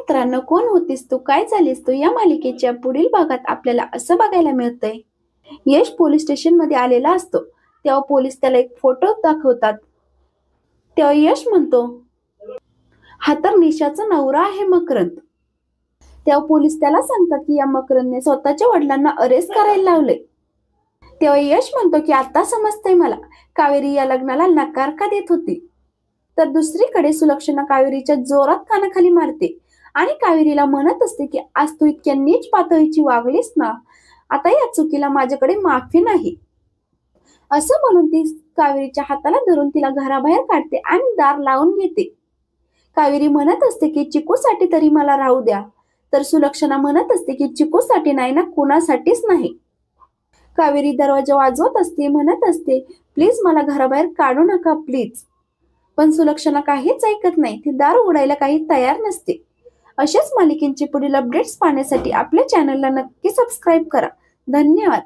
मित्रांनो, कोण होतीस तू, काय झालीस तू या मालिकेच्या पुढील भागात आपल्याला असं बघायला मिळतंय. यश पोलीस स्टेशन मध्ये आलेला असतो तेव्हा पोलीस त्याला एक फोटो दाखवतात. तेव्हा यश म्हणतो, हा तर निशाचा नवरा आहे मकरंद. तेव्हा पोलीस त्याला सांगतात की या मकरंदने स्वतःच्या वडिलांना अरेस्ट करायला लावले. तेव्हा यश म्हणतो की आता समजतंय मला, कावेरी या लग्नाला नकार का देत होती. तर दुसरीकडे सुलक्षणा कावेरीच्या जोरात कानाखाली मारते आणि कावेरीला म्हणत असते की आज तू इतक्या नीच पातळीची वागलीस ना, आता या चुकीला माझ्याकडे माफी नाही. असं म्हणून ती कावेरीच्या हाताला धरून तिला घराबाहेर काढते आणि दार लावून घेते. कावेरी म्हणत असते की चिकूसाठी तरी मला राहू द्या. तर सुलक्षणा म्हणत असते की चिकूसाठी नाही ना, कुणासाठीच नाही. कावेरी दरवाजा वाजवत असते, म्हणत असते प्लीज मला घराबाहेर काढू नका प्लीज. पण सुलक्षणा काहीच ऐकत नाही, ती दार उघडायला काही तयार नसते. अशाच मालिकेंची पुढील अपडेट्स पाहण्यासाठी आपल्या चॅनलला नक्की सबस्क्राईब करा. धन्यवाद.